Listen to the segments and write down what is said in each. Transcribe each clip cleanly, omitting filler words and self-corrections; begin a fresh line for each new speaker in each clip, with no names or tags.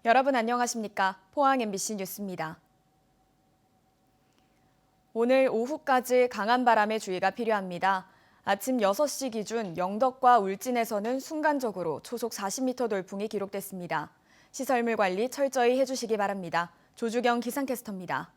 여러분 안녕하십니까? 포항 MBC 뉴스입니다. 오늘 오후까지 강한 바람에 주의가 필요합니다. 아침 6시 기준 영덕과 울진에서는 순간적으로 초속 40m 돌풍이 기록됐습니다. 시설물 관리 철저히 해주시기 바랍니다. 조주경 기상캐스터입니다.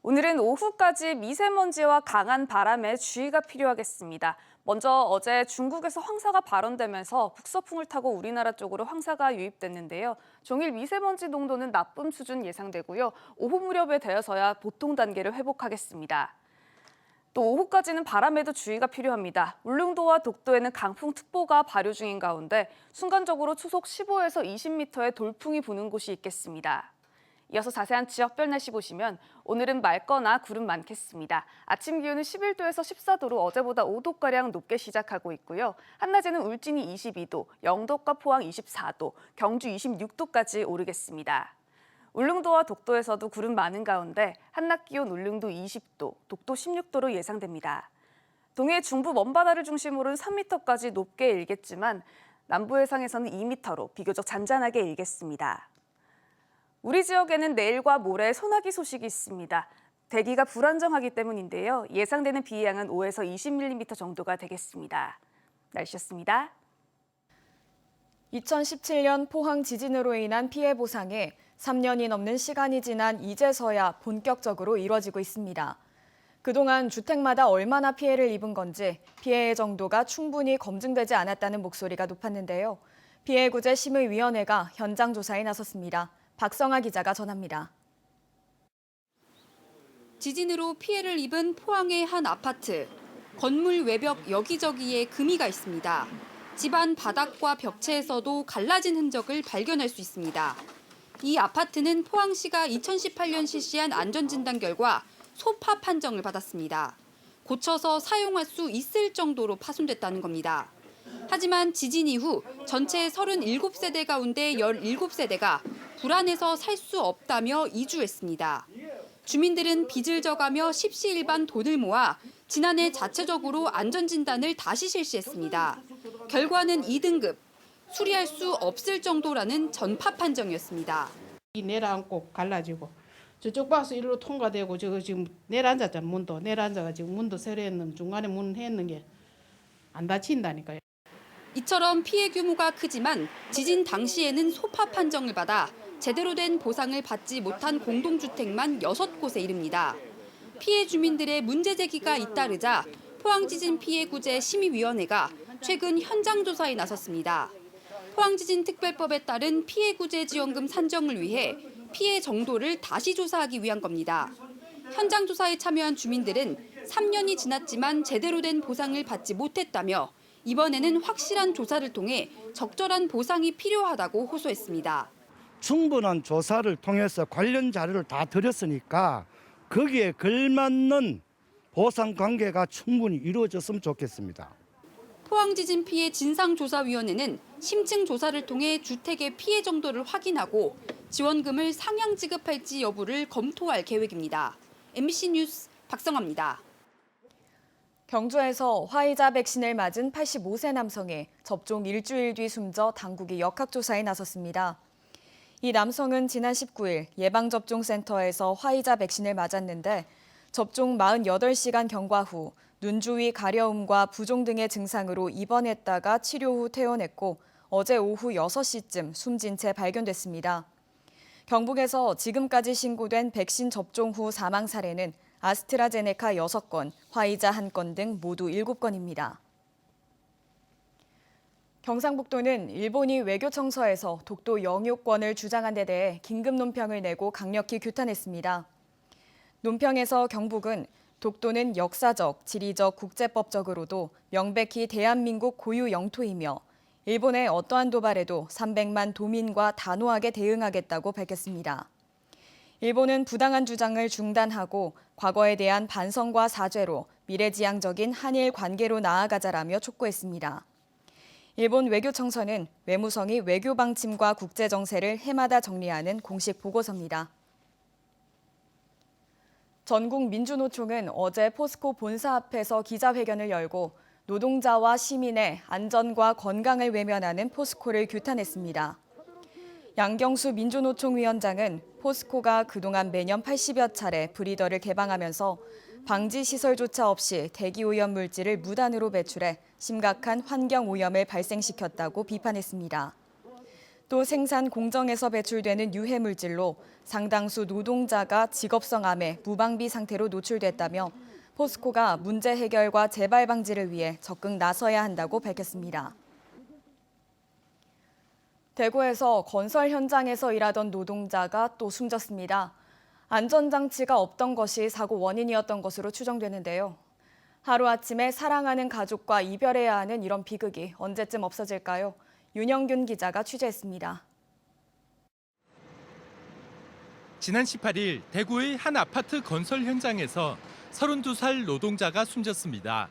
오늘은 오후까지 미세먼지와 강한 바람에 주의가 필요하겠습니다. 먼저 어제 중국에서 황사가 발원되면서 북서풍을 타고 우리나라 쪽으로 황사가 유입됐는데요. 종일 미세먼지 농도는 나쁨 수준 예상되고요. 오후 무렵에 되어서야 보통 단계를 회복하겠습니다. 또 오후까지는 바람에도 주의가 필요합니다. 울릉도와 독도에는 강풍특보가 발효 중인 가운데 순간적으로 초속 15에서 20m의 돌풍이 부는 곳이 있겠습니다. 이어서 자세한 지역별 날씨 보시면 오늘은 맑거나 구름 많겠습니다. 아침 기온은 11도에서 14도로 어제보다 5도가량 높게 시작하고 있고요. 한낮에는 울진이 22도, 영덕과 포항 24도, 경주 26도까지 오르겠습니다. 울릉도와 독도에서도 구름 많은 가운데 한낮 기온 울릉도 20도, 독도 16도로 예상됩니다. 동해 중부 먼바다를 중심으로는 3m까지 높게 일겠지만 남부 해상에서는 2m로 비교적 잔잔하게 일겠습니다. 우리 지역에는 내일과 모레 소나기 소식이 있습니다. 대기가 불안정하기 때문인데요. 예상되는 비 양은 5에서 20mm 정도가 되겠습니다. 날씨였습니다.
2017년 포항 지진으로 인한 피해 보상에 3년이 넘는 시간이 지난 이제서야 본격적으로 이뤄지고 있습니다. 그동안 주택마다 얼마나 피해를 입은 건지 피해의 정도가 충분히 검증되지 않았다는 목소리가 높았는데요. 피해구제심의위원회가 현장 조사에 나섰습니다. 박성아 기자가 전합니다.
지진으로 피해를 입은 포항의 한 아파트. 건물 외벽 여기저기에 금이가 있습니다. 집안 바닥과 벽체에서도 갈라진 흔적을 발견할 수 있습니다. 이 아파트는 포항시가 2018년 실시한 안전진단 결과 소파 판정을 받았습니다. 고쳐서 사용할 수 있을 정도로 파손됐다는 겁니다. 하지만 지진 이후 전체 37세대 가운데 17세대가 불안해서 살 수 없다며 이주했습니다. 주민들은 빚을 져가며 십시일반 돈을 모아 지난해 자체적으로 안전진단을 다시 실시했습니다. 결과는 2등급, 수리할 수 없을 정도라는 전파 판정이었습니다.
이 내려앉고 갈라지고 저쪽 박스 일로 통과되고 저거 지금 내려앉았잖아. 문도 내려앉아가 지금 문도 새로 했는 중간에 문 했는 게 안 다친다니까요.
이처럼 피해 규모가 크지만 지진 당시에는 소파 판정을 받아 제대로 된 보상을 받지 못한 공동주택만 6곳에 이릅니다. 피해 주민들의 문제 제기가 잇따르자 포항지진피해구제심의위원회가 최근 현장 조사에 나섰습니다. 포항지진특별법에 따른 피해구제지원금 산정을 위해 피해 정도를 다시 조사하기 위한 겁니다. 현장 조사에 참여한 주민들은 3년이 지났지만 제대로 된 보상을 받지 못했다며 이번에는 확실한 조사를 통해 적절한 보상이 필요하다고 호소했습니다.
충분한 조사를 통해서 관련 자료를 다 드렸으니까 거기에 걸맞는 보상 관계가 충분히 이루어졌으면 좋겠습니다.
포항지진 피해 진상조사위원회는 심층 조사를 통해 주택의 피해 정도를 확인하고 지원금을 상향 지급할지 여부를 검토할 계획입니다. MBC 뉴스 박성아입니다.
경주에서 화이자 백신을 맞은 85세 남성이 접종 일주일 뒤 숨져 당국이 역학조사에 나섰습니다. 이 남성은 지난 19일 예방접종센터에서 화이자 백신을 맞았는데 접종 48시간 경과 후 눈 주위 가려움과 부종 등의 증상으로 입원했다가 치료 후 퇴원했고 어제 오후 6시쯤 숨진 채 발견됐습니다. 경북에서 지금까지 신고된 백신 접종 후 사망 사례는 아스트라제네카 6건, 화이자 1건 등 모두 7건입니다. 경상북도는 일본이 외교청서에서 독도 영유권을 주장한 데 대해 긴급 논평을 내고 강력히 규탄했습니다. 논평에서 경북은 독도는 역사적, 지리적, 국제법적으로도 명백히 대한민국 고유 영토이며 일본의 어떠한 도발에도 300만 도민과 단호하게 대응하겠다고 밝혔습니다. 일본은 부당한 주장을 중단하고 과거에 대한 반성과 사죄로 미래지향적인 한일 관계로 나아가자라며 촉구했습니다. 일본 외교청서는 외무성이 외교 방침과 국제 정세를 해마다 정리하는 공식 보고서입니다. 전국민주노총은 어제 포스코 본사 앞에서 기자회견을 열고 노동자와 시민의 안전과 건강을 외면하는 포스코를 규탄했습니다. 양경수 민주노총 위원장은 포스코가 그동안 매년 80여 차례 브리더를 개방하면서 방지 시설조차 없이 대기오염 물질을 무단으로 배출해 심각한 환경오염을 발생시켰다고 비판했습니다. 또 생산 공정에서 배출되는 유해 물질로 상당수 노동자가 직업성 암에 무방비 상태로 노출됐다며 포스코가 문제 해결과 재발 방지를 위해 적극 나서야 한다고 밝혔습니다. 대구에서 건설 현장에서 일하던 노동자가 또 숨졌습니다. 안전장치가 없던 것이 사고 원인이었던 것으로 추정되는데요. 하루아침에 사랑하는 가족과 이별해야 하는 이런 비극이 언제쯤 없어질까요? 윤영균 기자가 취재했습니다.
지난 18일 대구의 한 아파트 건설 현장에서 32살 노동자가 숨졌습니다.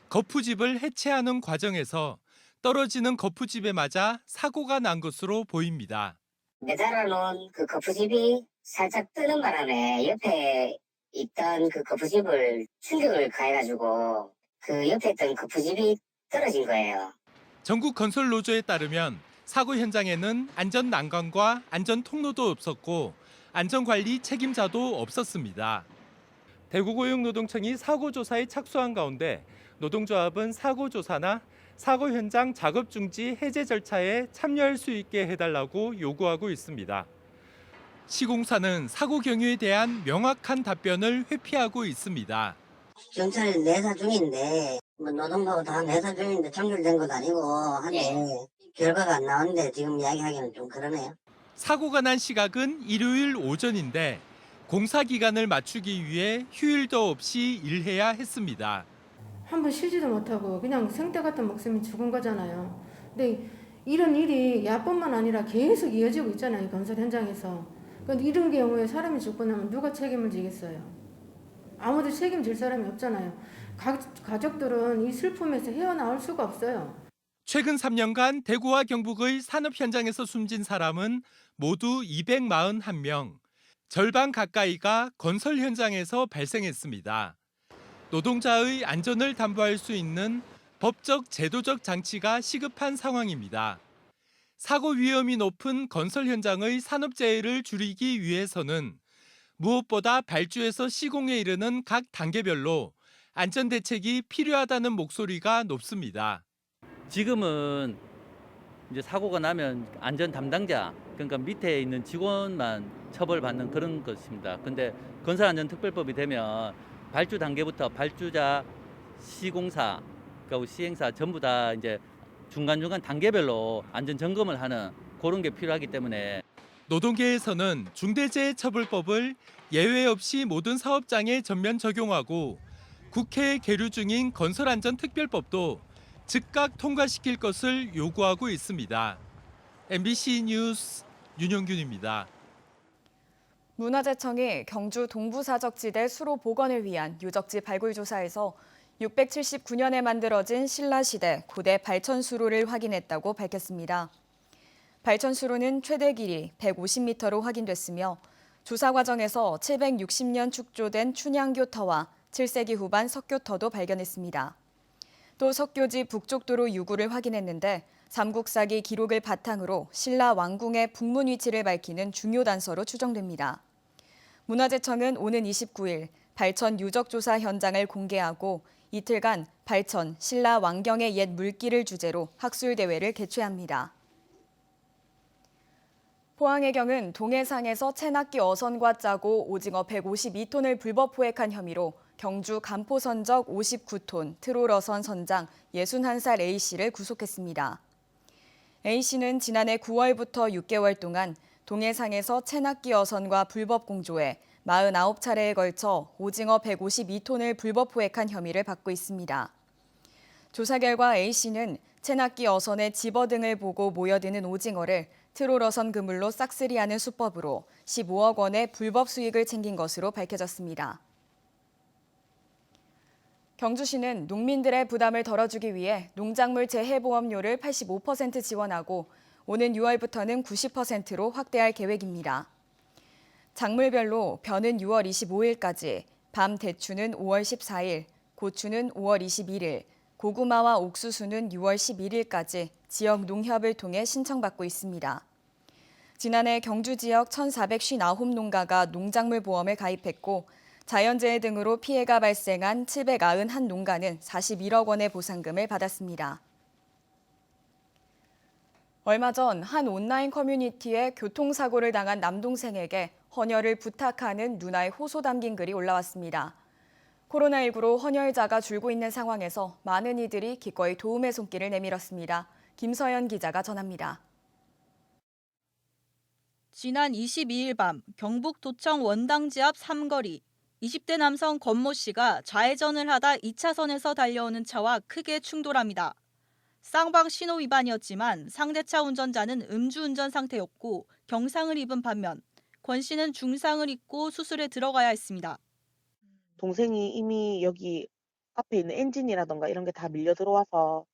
거푸집을 해체하는 과정에서 떨어지는 거푸집에 맞아 사고가 난 것으로 보입니다.
매달아 놓은 그 거푸집이 살짝 뜨는 바람에 옆에 있던 그 거푸집을 충격을 가해가지고 그 옆에 있던 거푸집이 떨어진 거예요.
전국 건설 노조에 따르면 사고 현장에는 안전 난간과 안전 통로도 없었고 안전관리 책임자도 없었습니다. 대구고용노동청이 사고 조사에 착수한 가운데 노동조합은 사고 조사나 사고 현장 작업 중지 해제 절차에 참여할 수 있게 해달라고 요구하고 있습니다. 시공사는 사고 경위에 대한 명확한 답변을 회피하고 있습니다.
경찰 내사 중인데 노동부하고 다 내사 중인데 종결된 것도 아니고 한데 결과가 안 나왔는데 지금 이야기하기는 좀 그러네요.
사고가 난 시각은 일요일 오전인데 공사 기간을 맞추기 위해 휴일도 없이 일해야 했습니다.
한 번 쉬지도 못하고 그냥 생떼 같은 목숨이 죽은 거잖아요. 근데 이런 일이 야뿐만 아니라 계속 이어지고 있잖아요. 건설 현장에서. 근데 이런 경우에 사람이 죽고 나면 누가 책임을 지겠어요? 아무도 책임질 사람이 없잖아요. 가족들은 이 슬픔에서 헤어나올 수가 없어요.
최근 3년간 대구와 경북의 산업 현장에서 숨진 사람은 모두 241명, 절반 가까이가 건설 현장에서 발생했습니다. 노동자의 안전을 담보할 수 있는 법적, 제도적 장치가 시급한 상황입니다. 사고 위험이 높은 건설 현장의 산업재해를 줄이기 위해서는 무엇보다 발주에서 시공에 이르는 각 단계별로 안전대책이 필요하다는 목소리가 높습니다.
지금은 이제 사고가 나면 안전 담당자, 그러니까 밑에 있는 직원만 처벌받는 그런 것입니다. 근데 건설안전특별법이 되면 발주 단계부터 발주자, 시공사, 그리고 시행사 전부 다 이제 중간중간 단계별로 안전 점검을 하는 그런 게 필요하기 때문에
노동계에서는 중대재해처벌법을 예외 없이 모든 사업장에 전면 적용하고 국회에 계류 중인 건설안전특별법도 즉각 통과시킬 것을 요구하고 있습니다. MBC 뉴스 윤영균입니다.
문화재청이 경주 동부사적지대 수로 복원을 위한 유적지 발굴 조사에서 679년에 만들어진 신라시대 고대 발천수로를 확인했다고 밝혔습니다. 발천수로는 최대 길이 150m로 확인됐으며 조사 과정에서 760년 축조된 춘향교터와 7세기 후반 석교터도 발견했습니다. 또 석교지 북쪽도로 유구를 확인했는데 삼국사기 기록을 바탕으로 신라 왕궁의 북문 위치를 밝히는 중요 단서로 추정됩니다. 문화재청은 오는 29일 발천 유적조사 현장을 공개하고 이틀간 발천 신라 왕경의 옛 물길을 주제로 학술대회를 개최합니다. 포항해경은 동해상에서 체납기 어선과 짜고 오징어 152톤을 불법 포획한 혐의로 경주 간포선적 59톤 트롤 어선 선장 61살 A씨를 구속했습니다. A씨는 지난해 9월부터 6개월 동안 동해상에서 체납기 어선과 불법 공조해 49차례에 걸쳐 오징어 152톤을 불법 포획한 혐의를 받고 있습니다. 조사 결과 A씨는 체납기 어선의 집어등을 보고 모여드는 오징어를 트롤 어선 그물로 싹쓸이하는 수법으로 15억 원의 불법 수익을 챙긴 것으로 밝혀졌습니다. 경주시는 농민들의 부담을 덜어주기 위해 농작물 재해보험료를 85% 지원하고 오는 6월부터는 90%로 확대할 계획입니다. 작물별로 벼는 6월 25일까지, 밤 대추는 5월 14일, 고추는 5월 21일, 고구마와 옥수수는 6월 11일까지 지역 농협을 통해 신청받고 있습니다. 지난해 경주 지역 1,459농가가 농작물 보험에 가입했고 자연재해 등으로 피해가 발생한 791농가는 41억 원의 보상금을 받았습니다. 얼마 전 한 온라인 커뮤니티에 교통사고를 당한 남동생에게 헌혈을 부탁하는 누나의 호소 담긴 글이 올라왔습니다. 코로나19로 헌혈자가 줄고 있는 상황에서 많은 이들이 기꺼이 도움의 손길을 내밀었습니다. 김서연 기자가 전합니다.
지난 22일 밤 경북 도청 원당지 앞 삼거리 20대 남성 권모 씨가 좌회전을 하다 2차선에서 달려오는 차와 크게 충돌합니다. 쌍방 신호 위반이었지만 상대차 운전자는 음주운전 상태였고 경상을 입은 반면 권 씨는 중상을 입고 수술에 들어가야 했습니다.
동생이 이미 여기 앞에 있는 엔진이라던가 이런 게 다 밀려 들어와서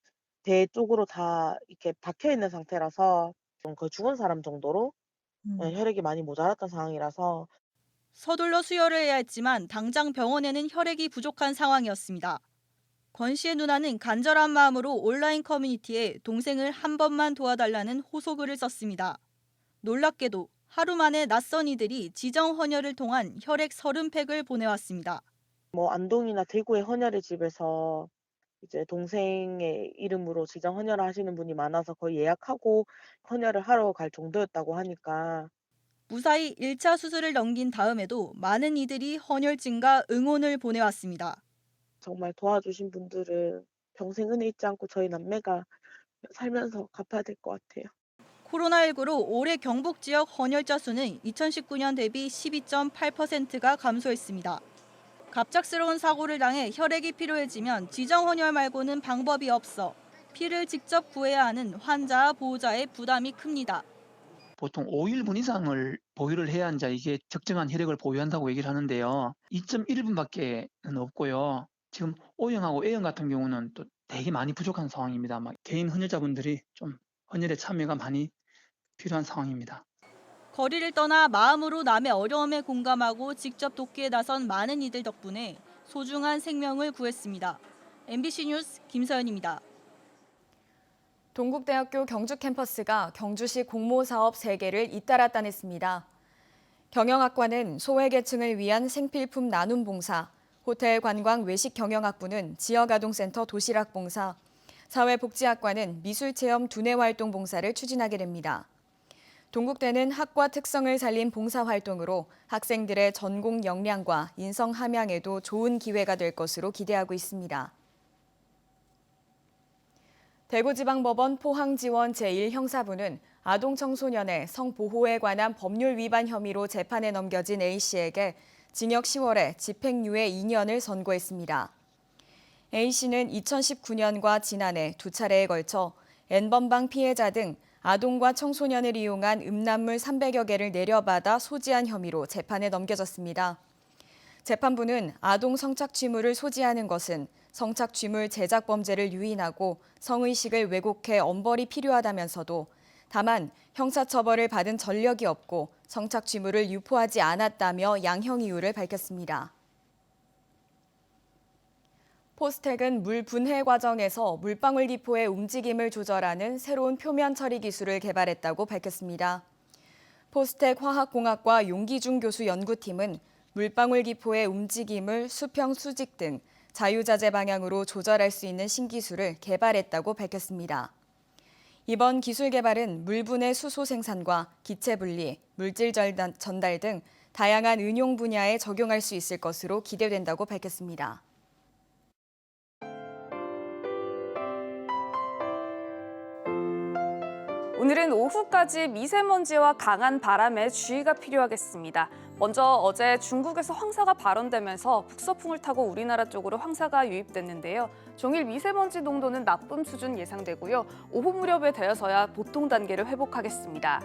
배 쪽으로 다 이렇게 박혀 있는 상태라서 좀 거의 죽은 사람 정도로 혈액이 많이 모자랐던 상황이라서
서둘러 수혈을 해야 했지만 당장 병원에는 혈액이 부족한 상황이었습니다. 권 씨의 누나는 간절한 마음으로 온라인 커뮤니티에 동생을 한 번만 도와달라는 호소글을 썼습니다. 놀랍게도 하루 만에 낯선 이들이 지정 헌혈을 통한 혈액 30팩을 보내왔습니다.
안동이나 대구의 헌혈의 집에서 이제 동생의 이름으로 지정 헌혈을 하시는 분이 많아서 거의 예약하고 헌혈을 하러 갈 정도였다고 하니까
무사히 1차 수술을 넘긴 다음에도 많은 이들이 헌혈증과 응원을 보내왔습니다.
정말 도와주신 분들을 평생 은혜 잊지 않고 저희 남매가 살면서 갚아야 될 것 같아요.
코로나19로 올해 경북 지역 헌혈자 수는 2019년 대비 12.8%가 감소했습니다. 갑작스러운 사고를 당해 혈액이 필요해지면 지정 헌혈 말고는 방법이 없어 피를 직접 구해야 하는 환자와 보호자의 부담이 큽니다.
보통 5일분 이상을 보유를 해야 이제 이게 적정한 혈액을 보유한다고 얘기를 하는데요. 2.1분밖에 없고요. 지금 O형하고 A형 같은 경우는 또 되게 많이 부족한 상황입니다. 개인 헌혈자분들이 좀 헌혈에 참여가 많이 필요한 상황입니다.
거리를 떠나 마음으로 남의 어려움에 공감하고 직접 돕기에 나선 많은 이들 덕분에 소중한 생명을 구했습니다. MBC 뉴스 김서연입니다.
동국대학교 경주 캠퍼스가 경주시 공모사업 3개를 잇따라 따냈습니다. 경영학과는 소외계층을 위한 생필품 나눔 봉사, 호텔 관광 외식 경영학부는 지역아동센터 도시락 봉사, 사회복지학과는 미술체험 두뇌 활동 봉사를 추진하게 됩니다. 동국대는 학과 특성을 살린 봉사활동으로 학생들의 전공 역량과 인성 함양에도 좋은 기회가 될 것으로 기대하고 있습니다. 대구지방법원 포항지원 제1형사부는 아동 청소년의 성보호에 관한 법률 위반 혐의로 재판에 넘겨진 A씨에게 징역 10월에 집행유예 2년을 선고했습니다. A씨는 2019년과 지난해 2차례에 걸쳐 N번방 피해자 등 아동과 청소년을 이용한 음란물 300여 개를 내려받아 소지한 혐의로 재판에 넘겨졌습니다. 재판부는 아동 성착취물을 소지하는 것은 성착취물 제작 범죄를 유인하고 성의식을 왜곡해 엄벌이 필요하다면서도 다만 형사처벌을 받은 전력이 없고 성착취물을 유포하지 않았다며 양형 이유를 밝혔습니다. 포스텍은 물 분해 과정에서 물방울 기포의 움직임을 조절하는 새로운 표면 처리 기술을 개발했다고 밝혔습니다. 포스텍 화학공학과 용기중 교수 연구팀은 물방울 기포의 움직임을 수평, 수직 등 자유자재 방향으로 조절할 수 있는 신기술을 개발했다고 밝혔습니다. 이번 기술 개발은 물 분해 수소 생산과 기체 분리, 물질 전달 등 다양한 응용 분야에 적용할 수 있을 것으로 기대된다고 밝혔습니다.
오늘은 오후까지 미세먼지와 강한 바람에 주의가 필요하겠습니다. 먼저 어제 중국에서 황사가 발원되면서 북서풍을 타고 우리나라 쪽으로 황사가 유입됐는데요. 종일 미세먼지 농도는 나쁨 수준 예상되고요. 오후 무렵에 되어서야 보통 단계를 회복하겠습니다.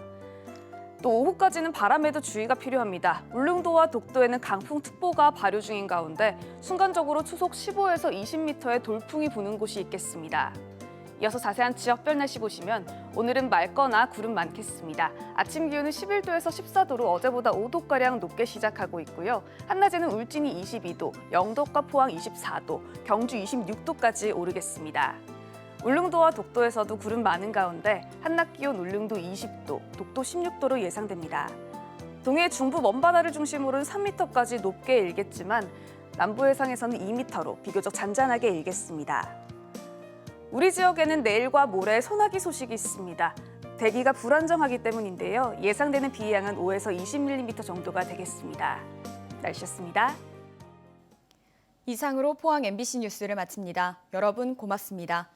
또 오후까지는 바람에도 주의가 필요합니다. 울릉도와 독도에는 강풍특보가 발효 중인 가운데 순간적으로 초속 15에서 20m의 돌풍이 부는 곳이 있겠습니다. 이어서 자세한 지역별 날씨 보시면 오늘은 맑거나 구름 많겠습니다. 아침 기온은 11도에서 14도로 어제보다 5도가량 높게 시작하고 있고요. 한낮에는 울진이 22도, 영덕과 포항 24도, 경주 26도까지 오르겠습니다. 울릉도와 독도에서도 구름 많은 가운데 한낮 기온 울릉도 20도, 독도 16도로 예상됩니다. 동해 중부 먼바다를 중심으로는 3m까지 높게 일겠지만 남부 해상에서는 2m로 비교적 잔잔하게 일겠습니다. 우리 지역에는 내일과 모레 소나기 소식이 있습니다. 대기가 불안정하기 때문인데요. 예상되는 비 양은 5에서 20mm 정도가 되겠습니다. 날씨였습니다.
이상으로 포항 MBC 뉴스를 마칩니다. 여러분 고맙습니다.